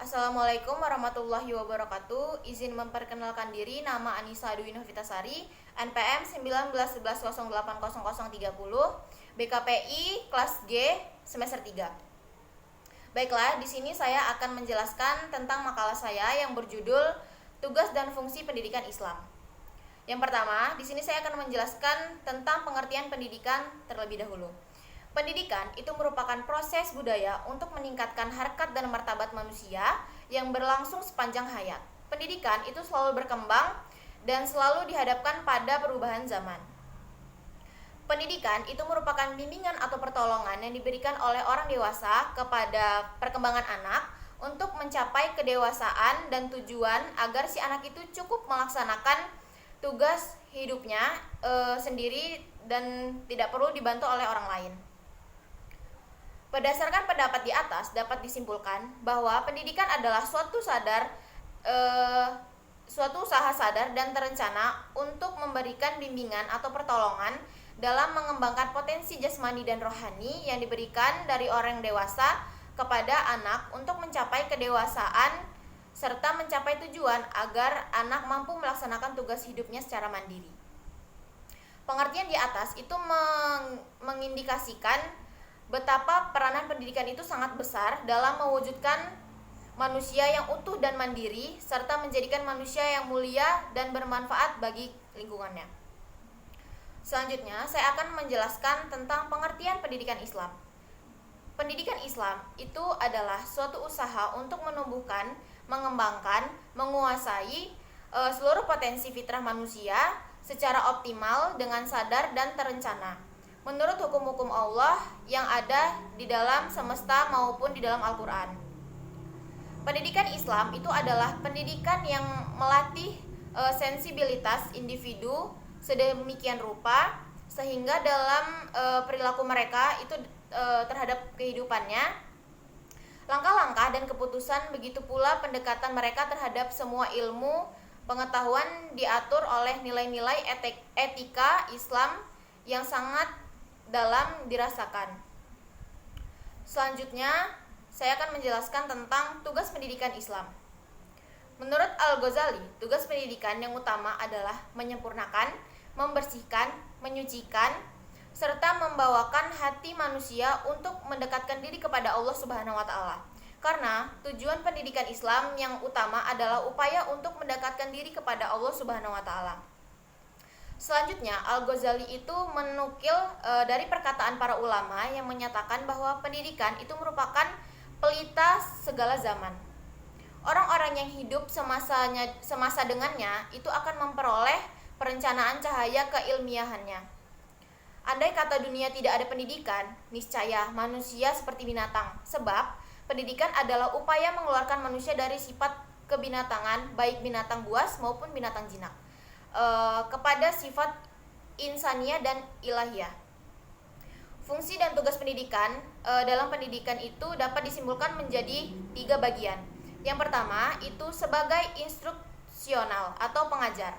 Assalamualaikum warahmatullahi wabarakatuh. Izin memperkenalkan diri, nama Anissa Dwi Novitasari, NPM 1911080030, BKPI kelas G semester 3. Baiklah, di sini saya akan menjelaskan tentang makalah saya yang berjudul Tugas dan Fungsi Pendidikan Islam. Yang pertama, di sini saya akan menjelaskan tentang pengertian pendidikan terlebih dahulu. Pendidikan itu merupakan proses budaya untuk meningkatkan harkat dan martabat manusia yang berlangsung sepanjang hayat. Pendidikan itu selalu berkembang dan selalu dihadapkan pada perubahan zaman. Pendidikan itu merupakan bimbingan atau pertolongan yang diberikan oleh orang dewasa kepada perkembangan anak untuk mencapai kedewasaan dan tujuan agar si anak itu cukup melaksanakan tugas hidupnya sendiri dan tidak perlu dibantu oleh orang lain. Berdasarkan pendapat di atas, dapat disimpulkan bahwa pendidikan adalah suatu usaha sadar dan terencana untuk memberikan bimbingan atau pertolongan dalam mengembangkan potensi jasmani dan rohani yang diberikan dari orang dewasa kepada anak untuk mencapai kedewasaan serta mencapai tujuan agar anak mampu melaksanakan tugas hidupnya secara mandiri. Pengertian di atas itu mengindikasikan betapa peranan pendidikan itu sangat besar dalam mewujudkan manusia yang utuh dan mandiri, serta menjadikan manusia yang mulia dan bermanfaat bagi lingkungannya. Selanjutnya, saya akan menjelaskan tentang pengertian pendidikan Islam. Pendidikan Islam itu adalah suatu usaha untuk menumbuhkan, mengembangkan, menguasai seluruh potensi fitrah manusia secara optimal dengan sadar dan terencana menurut hukum-hukum Allah yang ada di dalam semesta maupun di dalam Al-Quran. Pendidikan Islam itu adalah pendidikan yang melatih sensibilitas individu sedemikian rupa sehingga dalam perilaku mereka itu terhadap kehidupannya, langkah-langkah dan keputusan, begitu pula pendekatan mereka terhadap semua ilmu pengetahuan diatur oleh nilai-nilai etika Islam yang sangat dalam dirasakan. Selanjutnya, saya akan menjelaskan tentang tugas pendidikan Islam. Menurut Al-Ghazali, tugas pendidikan yang utama adalah menyempurnakan, membersihkan, menyucikan, serta membawakan hati manusia untuk mendekatkan diri kepada Allah Subhanahu wa Ta'ala. Karena tujuan pendidikan Islam yang utama adalah upaya untuk mendekatkan diri kepada Allah Subhanahu wa Ta'ala. Selanjutnya, Al-Ghazali itu menukil dari perkataan para ulama yang menyatakan bahwa pendidikan itu merupakan pelita segala zaman. Orang-orang yang hidup semasa dengannya itu akan memperoleh perencanaan cahaya keilmiahannya. Andai kata dunia tidak ada pendidikan, niscaya manusia seperti binatang. Sebab pendidikan adalah upaya mengeluarkan manusia dari sifat kebinatangan, baik binatang buas maupun binatang jinak, kepada sifat insania dan ilahiyah. Fungsi dan tugas pendidikan dalam pendidikan itu dapat disimpulkan menjadi 3 bagian. Yang pertama itu sebagai instruksional atau pengajar.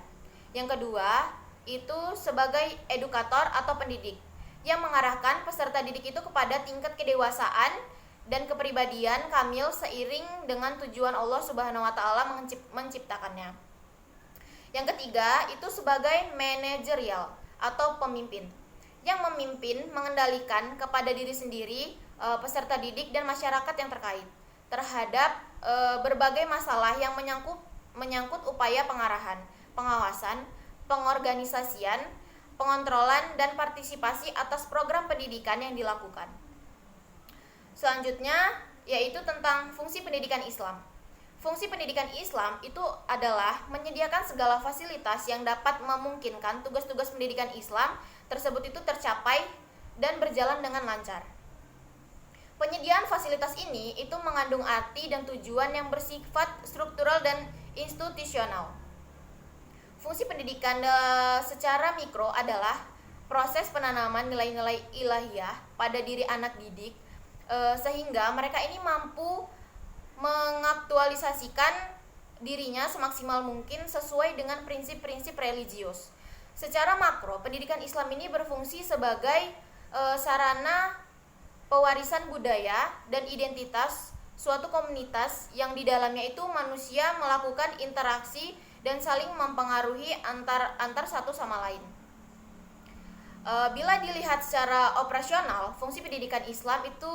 Yang kedua itu sebagai edukator atau pendidik yang mengarahkan peserta didik itu kepada tingkat kedewasaan dan kepribadian kamil seiring dengan tujuan Allah Subhanahu wa Ta'ala menciptakannya. Yang ketiga itu sebagai manajerial atau pemimpin yang memimpin, mengendalikan kepada diri sendiri, peserta didik dan masyarakat yang terkait terhadap berbagai masalah yang menyangkut upaya pengarahan, pengawasan, pengorganisasian, pengontrolan dan partisipasi atas program pendidikan yang dilakukan. Selanjutnya yaitu tentang fungsi pendidikan Islam. Fungsi pendidikan Islam itu adalah menyediakan segala fasilitas yang dapat memungkinkan tugas-tugas pendidikan Islam tersebut itu tercapai dan berjalan dengan lancar. Penyediaan fasilitas ini itu mengandung arti dan tujuan yang bersifat struktural dan institusional. Fungsi pendidikan secara mikro adalah proses penanaman nilai-nilai ilahiyah pada diri anak didik sehingga mereka ini mampu mengaktualisasikan dirinya semaksimal mungkin sesuai dengan prinsip-prinsip religius. Secara makro, pendidikan Islam ini berfungsi sebagai sarana pewarisan budaya dan identitas suatu komunitas yang di dalamnya itu manusia melakukan interaksi dan saling mempengaruhi antar satu sama lain. Bila dilihat secara operasional, fungsi pendidikan Islam itu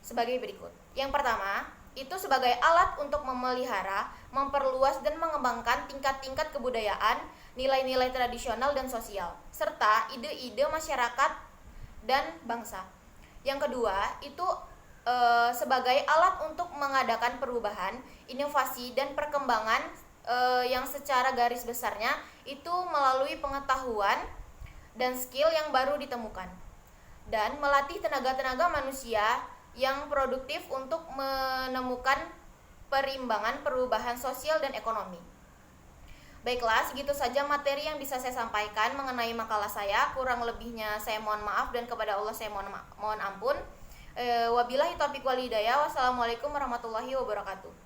sebagai berikut. Yang pertama, itu sebagai alat untuk memelihara, memperluas dan mengembangkan tingkat-tingkat kebudayaan, nilai-nilai tradisional dan sosial, serta ide-ide masyarakat dan bangsa. Yang kedua, itu sebagai alat untuk mengadakan perubahan, inovasi dan perkembangan yang secara garis besarnya itu melalui pengetahuan dan skill yang baru ditemukan, dan melatih tenaga-tenaga manusia yang produktif untuk menemukan perimbangan perubahan sosial dan ekonomi. Baiklah, segitu saja materi yang bisa saya sampaikan mengenai makalah saya. Kurang lebihnya saya mohon maaf, dan kepada Allah saya mohon ampun. Wabillahi taufiq wal hidayah. Wassalamualaikum warahmatullahi wabarakatuh.